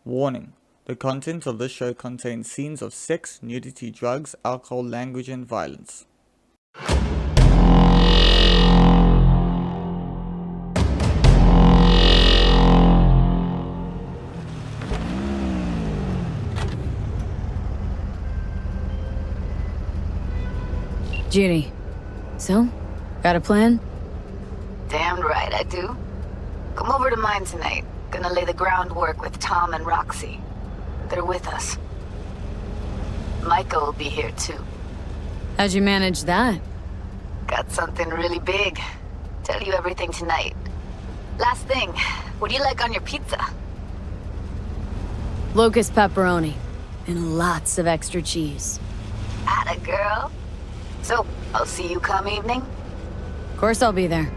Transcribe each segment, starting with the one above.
Warning: the content of this show contains scenes of sex, nudity, drugs, alcohol, language, and violence. Judy. So? Got a plan? Damn right I do. Come over to mine tonight. Gonna lay the groundwork with Tom and Roxy. They're with us. Micah will be here too. How'd you manage that? Got something really big. Tell you everything tonight. Last thing, what do you like on your pizza? Locust pepperoni. And lots of extra cheese. Atta girl. So, I'll see you come evening? Of course I'll be there.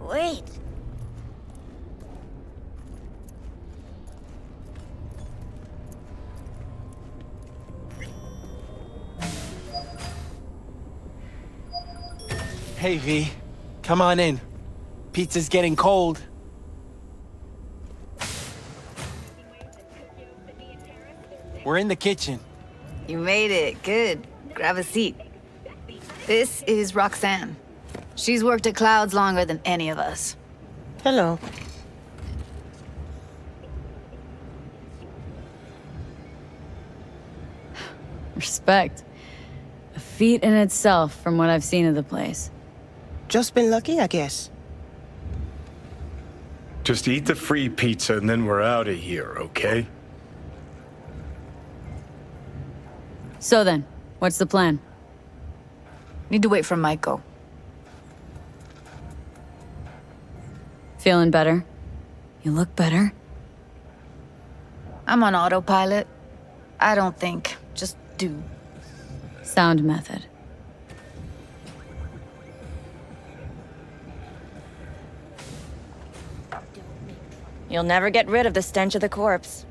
Wait. Hey, V. Come on in. Pizza's getting cold. We're in the kitchen. You made it. Good. Grab a seat. This is Roxanne. She's worked at Clouds longer than any of us. Hello. Respect. A feat in itself from what I've seen of the place. Just been lucky, I guess. Just eat the free pizza and then we're out of here, okay? So then, what's the plan? Need to wait for Maiko. Feeling better? You look better. I'm on autopilot. I don't think, just do. Sound method. You'll never get rid of the stench of the corpse.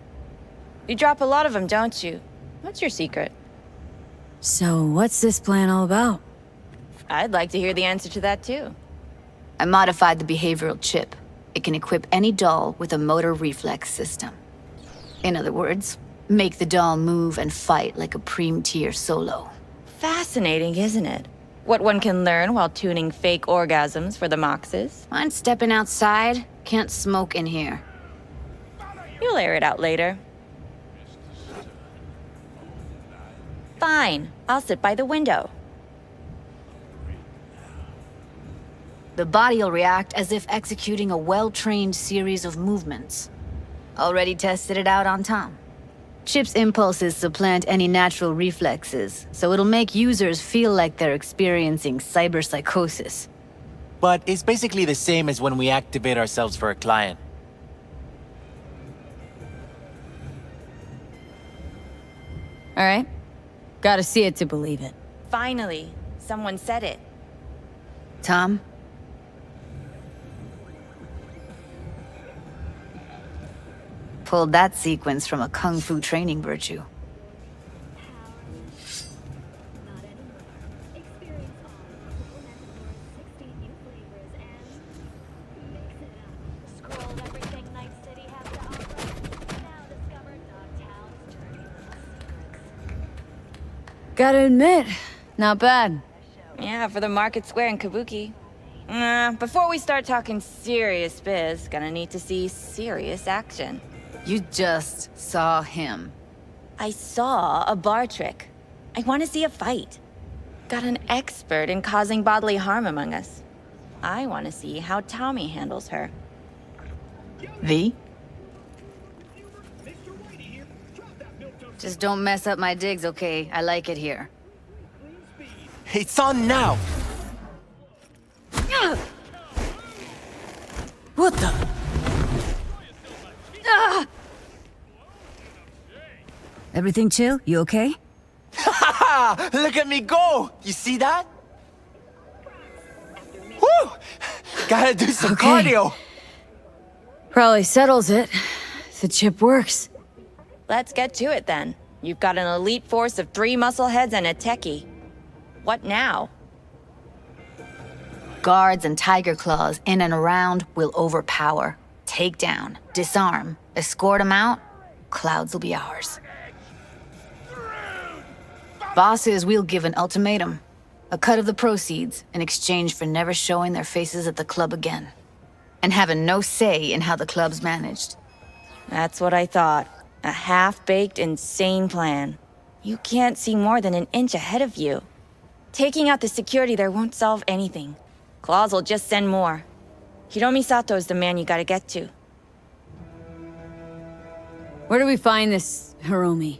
You drop a lot of them, don't you? What's your secret? So, what's this plan all about? I'd like to hear the answer to that, too. I modified the behavioral chip. It can equip any doll with a motor reflex system. In other words, make the doll move and fight like a Preem-tier solo. Fascinating, isn't it? What one can learn while tuning fake orgasms for the Moxes. Mind stepping outside? Can't smoke in here. You'll air it out later. Fine, I'll sit by the window. The body'll react as if executing a well-trained series of movements. Already tested it out on Tom. Chip's impulses supplant any natural reflexes, so it'll make users feel like they're experiencing cyberpsychosis. But it's basically the same as when we activate ourselves for a client. All right. Gotta see it to believe it. Finally, someone said it. Tom? Pulled that sequence from a kung fu training virtue. Gotta admit, not bad. Yeah, for the Market Square in Kabuki. Before we start talking serious biz, gonna need to see serious action. You just saw him. I saw a bar trick. I want to see a fight. Got an expert in causing bodily harm among us. I want to see how Tommy handles her. V? Just don't mess up my digs, okay? I like it here. It's on now! What the? Everything chill? You okay? Ha! Look at me go! You see that? Woo! Gotta do some Okay. cardio! Probably settles it. The chip works. Let's get to it then. You've got an elite force of 3 muscleheads and a techie. What now? Guards and tiger claws in and around will overpower. Take down, disarm, escort them out. Clouds will be ours. Bosses, we'll give an ultimatum. A cut of the proceeds in exchange for never showing their faces at the club again. And having no say in how the club's managed. That's what I thought. A half-baked, insane plan. You can't see more than an inch ahead of you. Taking out the security there won't solve anything. Claws will just send more. Hiromi Sato's the man you gotta get to. Where do we find this Hiromi?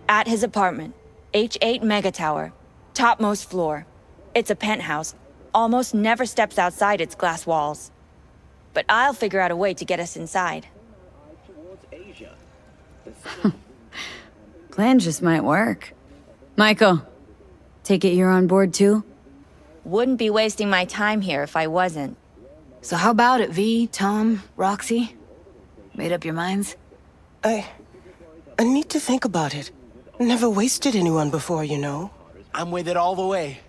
At his apartment. H8 Mega Tower. Topmost floor. It's a penthouse. Almost never steps outside its glass walls. But I'll figure out a way to get us inside. Plan just might work. Maiko, take it you're on board too? Wouldn't be wasting my time here if I wasn't. So how about it, V, Tom, Roxy? Made up your minds? I need to think about it. Never wasted anyone before, you know. I'm with it all the way.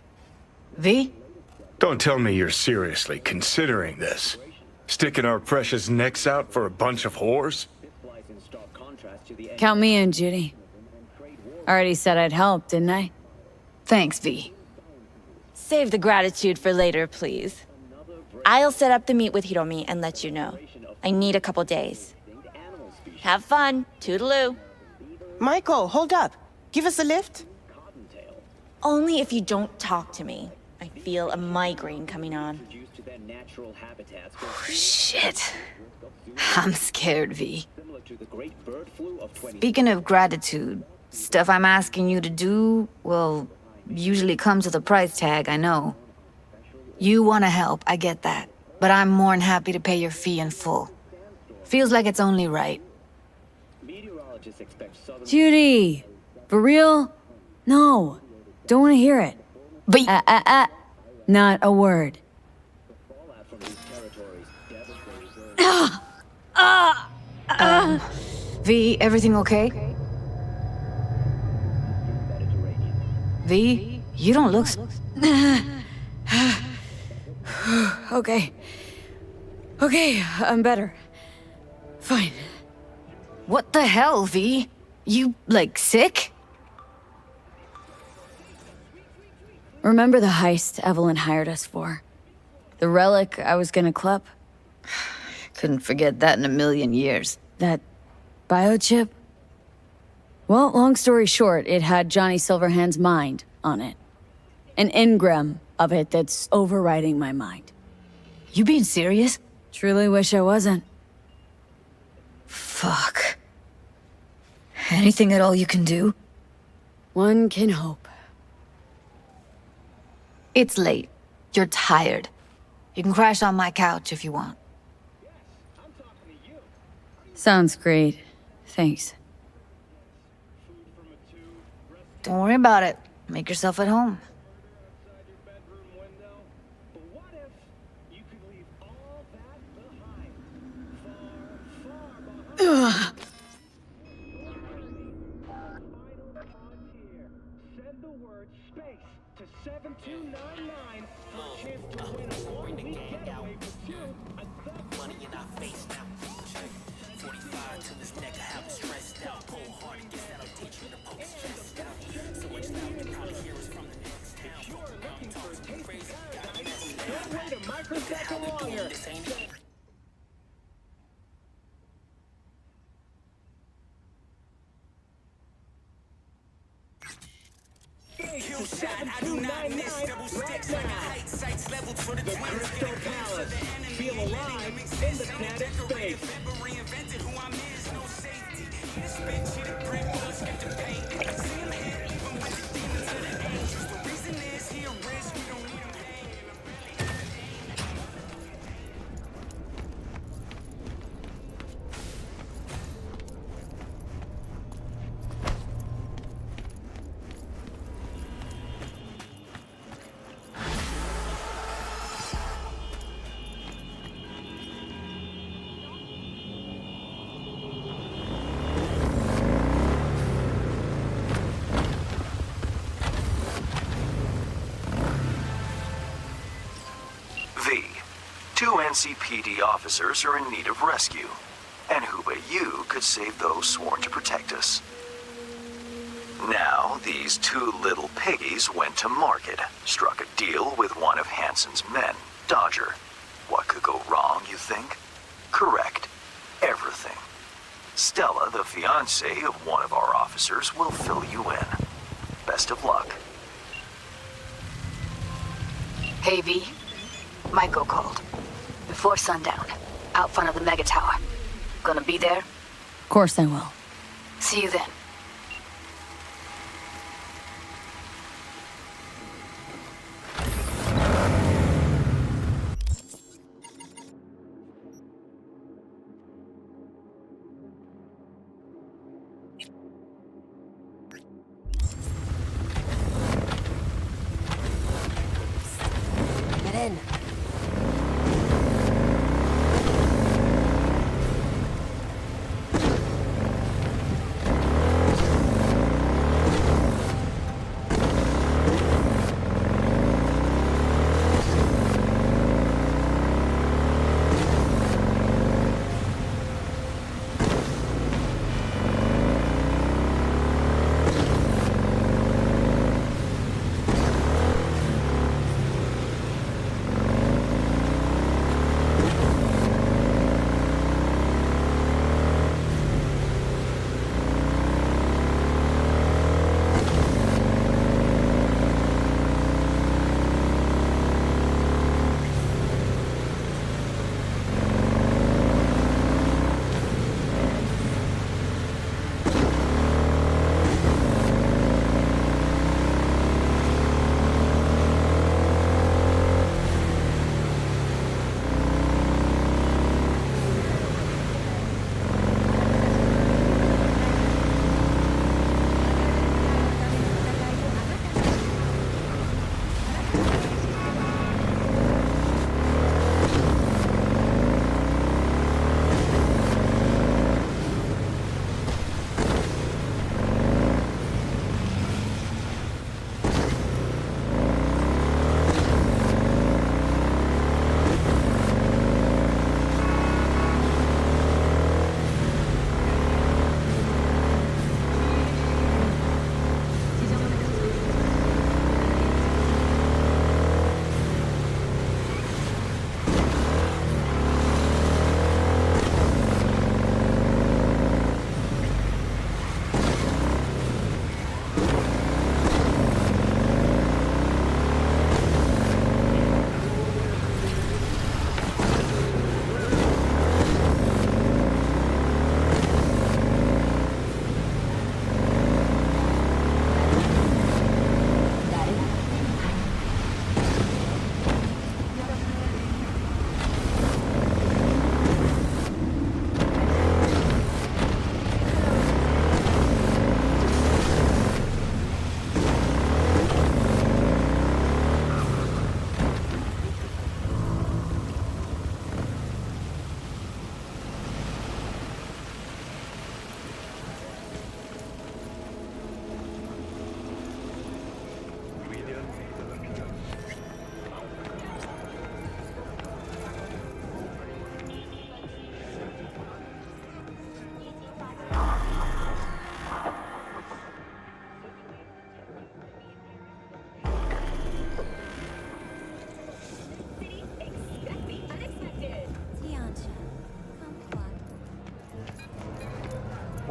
V? Don't tell me you're seriously considering this. Sticking our precious necks out for a bunch of whores? Count me in, Judy. Already said I'd help, didn't I? Thanks, V. Save the gratitude for later, please. I'll set up the meet with Hiromi and let you know. I need a couple days. Have fun. Toodaloo. Michael, hold up. Give us a lift. Only if you don't talk to me. I feel a migraine coming on. Shit. I'm scared, V. Speaking of gratitude, Stuff I'm asking you to do, well, usually comes with a price tag, I know. You want to help, I get that. But I'm more than happy to pay your fee in full. Feels like it's only right. Judy! For real? No. Don't want to hear it. But Not a word. V, everything okay? V, you don't look... Okay. Okay, I'm better. Fine. What the hell, V? You, like, sick? Remember the heist Evelyn hired us for? The relic I was gonna club? Couldn't forget that in a million years. That biochip? Well, long story short, it had Johnny Silverhand's mind on it. An engram of it that's overriding my mind. You being serious? Truly wish I wasn't. Fuck. Anything at all you can do? One can hope. It's late. You're tired. You can crash on my couch if you want. Sounds great. Thanks. Don't worry about it. Make yourself at home. Two NCPD officers are in need of rescue, and who but you could save those sworn to protect us? Now, these two little piggies went to market, struck a deal with one of Hansen's men, Dodger. What could go wrong, you think? Correct. Everything. Stella, the fiancée of one of our officers, will fill you in. Best of luck. Hey, V. Michael called. Before sundown. Out front of the Mega Tower. Gonna be there? Of course I will. See you then. Get in.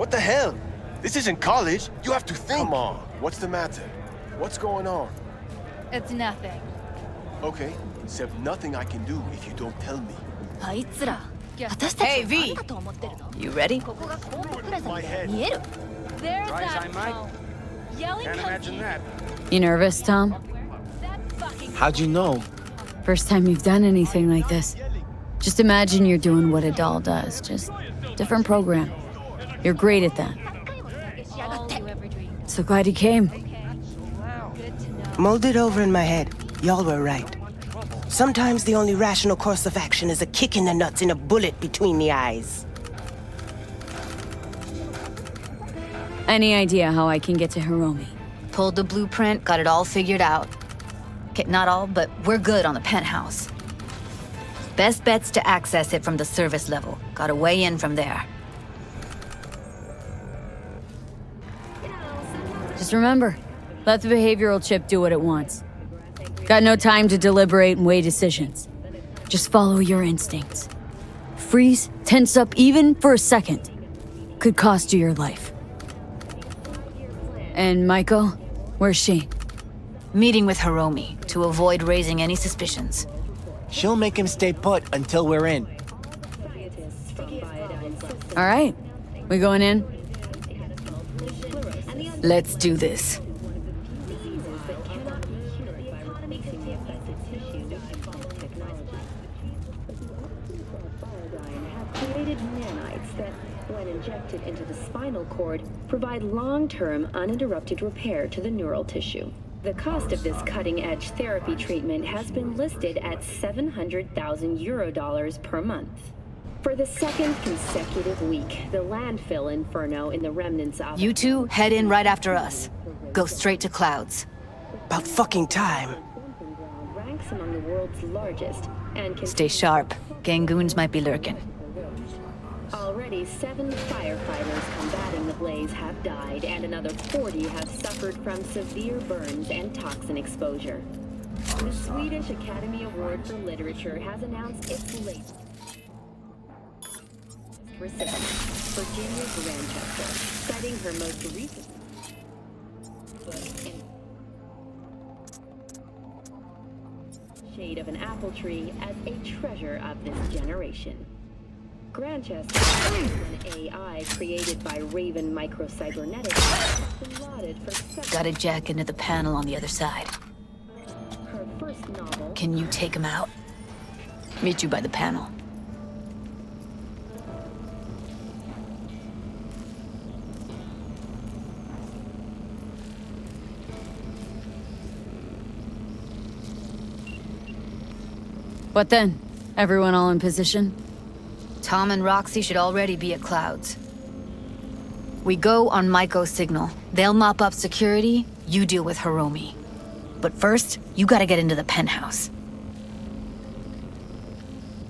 What the hell? This isn't college. You have to think. Come on. What's the matter? What's going on? It's nothing. Okay. Except nothing I can do if you don't tell me. Hey, V! You ready? My head. Try as I might. Can't imagine that. You nervous, Tom? How'd you know? First time you've done anything like this. Just imagine you're doing what a doll does, just different program. You're great at that. So glad you came. Mulled it over in my head. Y'all were right. Sometimes the only rational course of action is a kick in the nuts and a bullet between the eyes. Any idea how I can get to Hiromi? Pulled the blueprint, got it all figured out. Okay, not all, but we're good on the penthouse. Best bet's to access it from the service level. Got a way in from there. Just remember, let the behavioral chip do what it wants. Got no time to deliberate and weigh decisions. Just follow your instincts. Freeze, tense up even for a second. Could cost you your life. And Maiko, where's she? Meeting with Hiromi to avoid raising any suspicions. She'll make him stay put until we're in. All right, we going in? Let's do this. Created nanites that, when injected into the spinal cord, provide long-term uninterrupted repair to the neural tissue. The cost of this cutting-edge therapy treatment has been listed at 700,000 euro per month. For the second consecutive week, the landfill inferno in the remnants of... You two head in right after us. Go straight to Clouds. About fucking time. ranks among the world's largest and can... Stay sharp. Gangoons might be lurking. Already 7 firefighters combating the blaze have died, and another 40 have suffered from severe burns and toxin exposure. The Swedish Academy Award for Literature has announced its latest recipient, Virginia Grandchester, citing her most recent book in Shade of an Apple Tree as a treasure of this generation. Grandchester is an AI created by Raven Microcybernetics has been lauded for several... Gotta jack into the panel on the other side. Her first novel... Can you take him out? Meet you by the panel. What then? Everyone all in position? Tom and Roxy should already be at Clouds. We go on Maiko's signal. They'll mop up security, you deal with Hiromi. But first, you gotta get into the penthouse.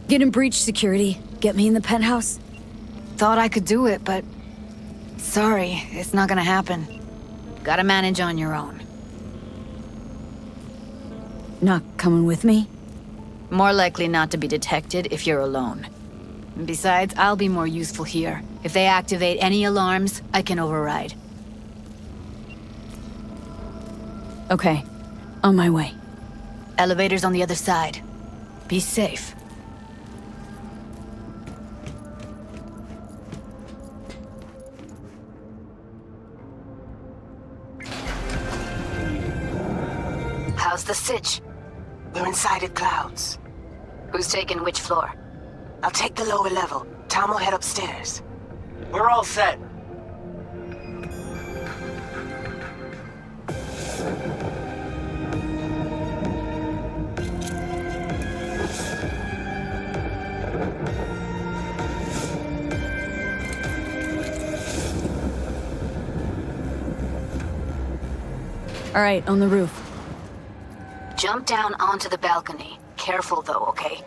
Get in breach security. Get me in the penthouse. Thought I could do it, but... Sorry, it's not gonna happen. Gotta manage on your own. Not coming with me? More likely not to be detected if you're alone. Besides, I'll be more useful here. If they activate any alarms, I can override. Okay, on my way. Elevator's on the other side. Be safe. How's the sitch? We're inside at Clouds. Who's taking which floor? I'll take the lower level. Tom will head upstairs. We're all set. All right, on the roof. Jump down onto the balcony. Careful though, okay?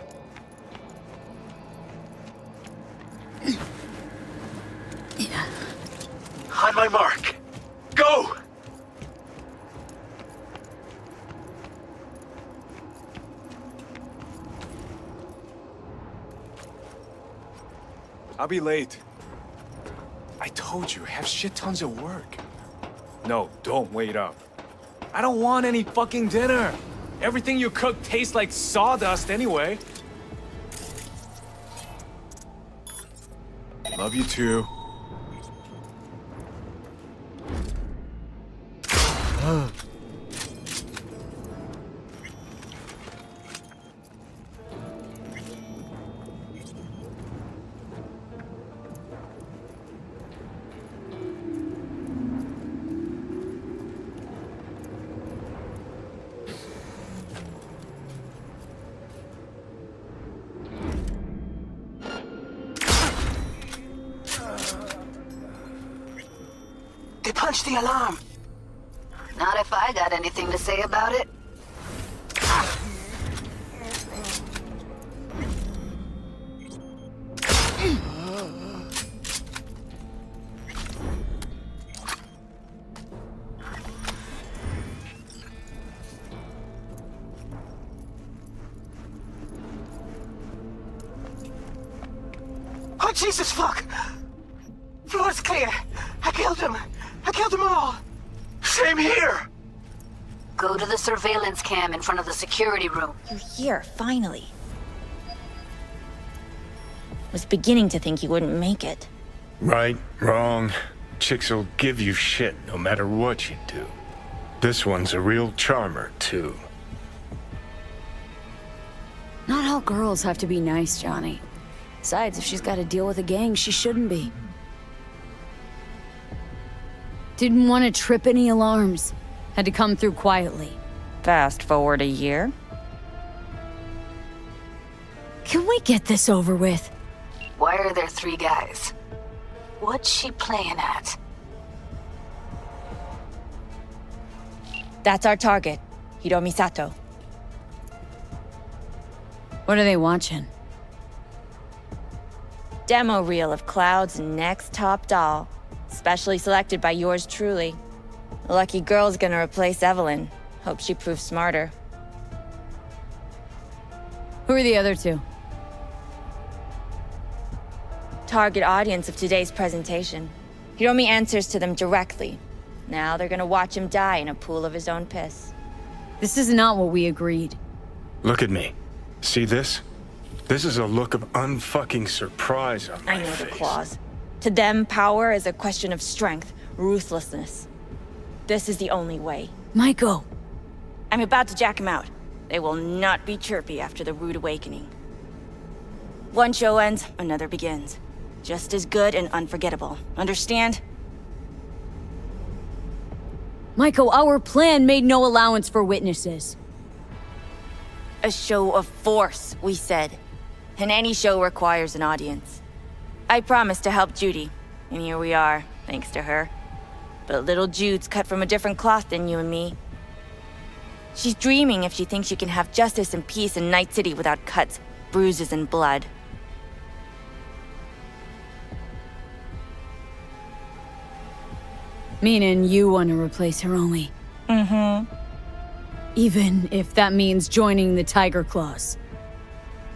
On my mark. Go! I'll be late. I told told you, have shit tons of work. No, don't wait up. I don't want any fucking dinner. Everything you cook tastes like sawdust anyway. Love you too. They punched the alarm. Not if I got anything to say about it. Oh, Jesus, fuck! Floor's clear. I killed him. I killed them all. Same here. Go to the surveillance cam in front of the security room. You're here, finally. Was beginning to think you wouldn't make it. Right, wrong. Chicks will give you shit no matter what you do. This one's a real charmer, too. Not all girls have to be nice, Johnny. Besides, if she's got to deal with a gang, she shouldn't be. Didn't want to trip any alarms. Had to come through quietly. Fast forward a year. Can we get this over with? Why are there 3 guys? What's she playing at? That's our target, Hiromi Sato. What are they watching? Demo reel of Cloud's next top doll, specially selected by yours truly. The lucky girl's gonna replace Evelyn. Hope she proves smarter. Who are the other 2? Target audience of today's presentation. Hiromi answers to them directly. Now they're gonna watch him die in a pool of his own piss. This is not what we agreed. Look at me. See this? This is a look of unfucking surprise on my I know face. the claws. To them, power is a question of strength, ruthlessness. This is the only way. Maiko! I'm about to jack him out. They will not be chirpy after the rude awakening. One show ends, another begins. Just as good and unforgettable. Understand? Maiko, our plan made no allowance for witnesses. A show of force, we said. And any show requires an audience. I promised to help Judy, and here we are, thanks to her. But little Jude's cut from a different cloth than you and me. She's dreaming if she thinks she can have justice and peace in Night City without cuts, bruises, and blood. Meaning you want to replace Hiromi. Mm-hmm. Even if that means joining the Tiger Claws.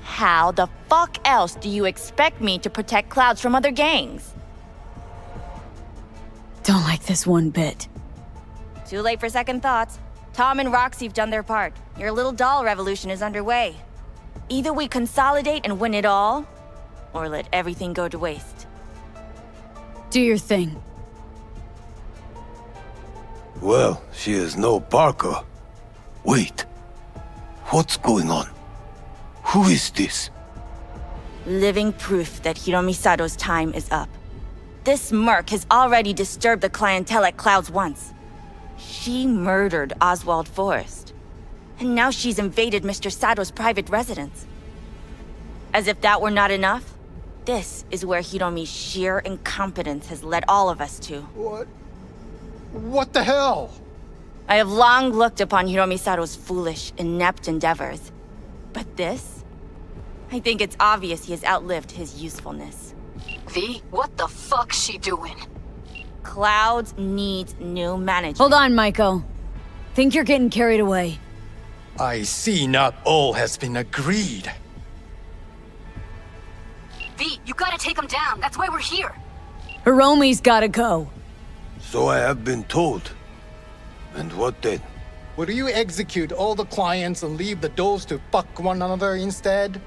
How the fuck else do you expect me to protect Clouds from other gangs? Don't like this one bit. Too late for second thoughts. Tom and Roxy've done their part. Your little doll revolution is underway. Either we consolidate and win it all, or let everything go to waste. Do your thing. Well, she is no Parker. Wait. What's going on? Who is this? Living proof that Hiromi Sato's time is up. This merc has already disturbed the clientele at Clouds once. She murdered Oswald Forrest. And now she's invaded Mr. Sato's private residence. As if that were not enough, this is where Hiromi's sheer incompetence has led all of us to. What the hell? I have long looked upon Hiromi Sato's foolish, inept endeavors. But this? I think it's obvious he has outlived his usefulness. V, what the fuck's she doing? Clouds needs new management. Hold on, Maiko. Think you're getting carried away. I see not all has been agreed. V, you gotta take him down. That's why we're here. Hiromi's gotta go. So I have been told. And what then? Will you execute all the clients and leave the dolls to fuck one another instead?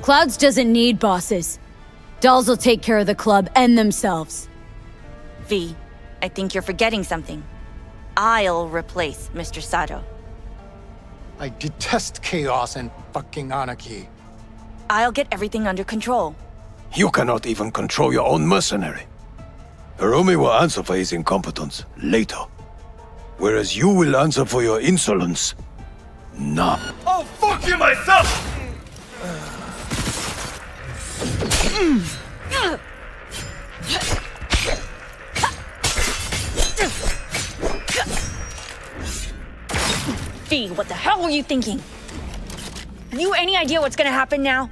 Clouds doesn't need bosses. Dolls will take care of the club and themselves. V, I think you're forgetting something. I'll replace Mr. Sato. I detest chaos and fucking anarchy. I'll get everything under control. You cannot even control your own mercenary. Hiromi will answer for his incompetence later. Whereas you will answer for your insolence now. Oh, fuck you myself! V, what the hell were you thinking? Have you any idea what's gonna happen now?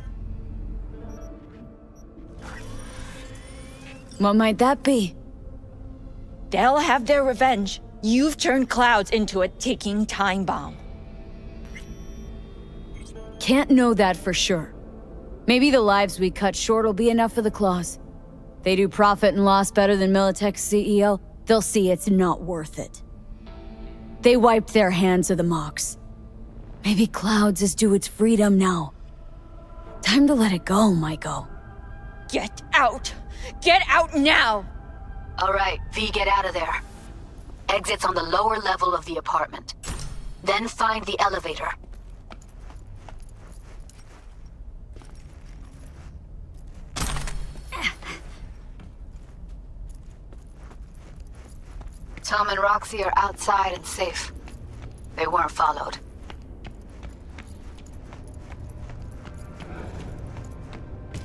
What might that be? They'll have their revenge. You've turned Clouds into a ticking time bomb. Can't know that for sure. Maybe the lives we cut short will be enough for the claws. They do profit and loss better than Militech's CEO, they'll see it's not worth it. They wiped their hands of the Mox. Maybe Clouds is due its freedom now. Time to let it go, Maiko. Get out! Get out now! All right, V, get out of there. Exit's on the lower level of the apartment. Then find the elevator. Tom and Roxy are outside and safe. They weren't followed.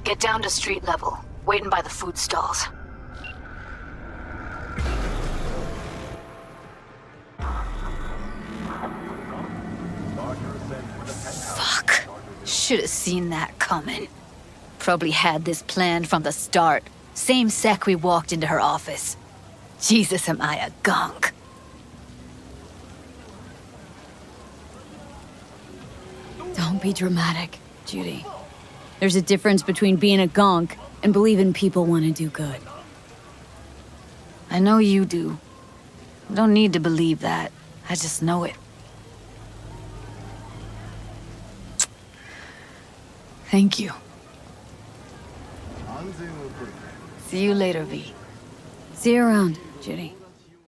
Get down to street level, waiting by the food stalls. Fuck. Should have seen that coming. Probably had this planned from the start. Same sec we walked into her office. Jesus, am I a gunk. Don't be dramatic, Judy. There's a difference between being a gonk and believing people want to do good. I know you do. I don't need to believe that. I just know it. Thank you. See you later, V. See you around, Judy.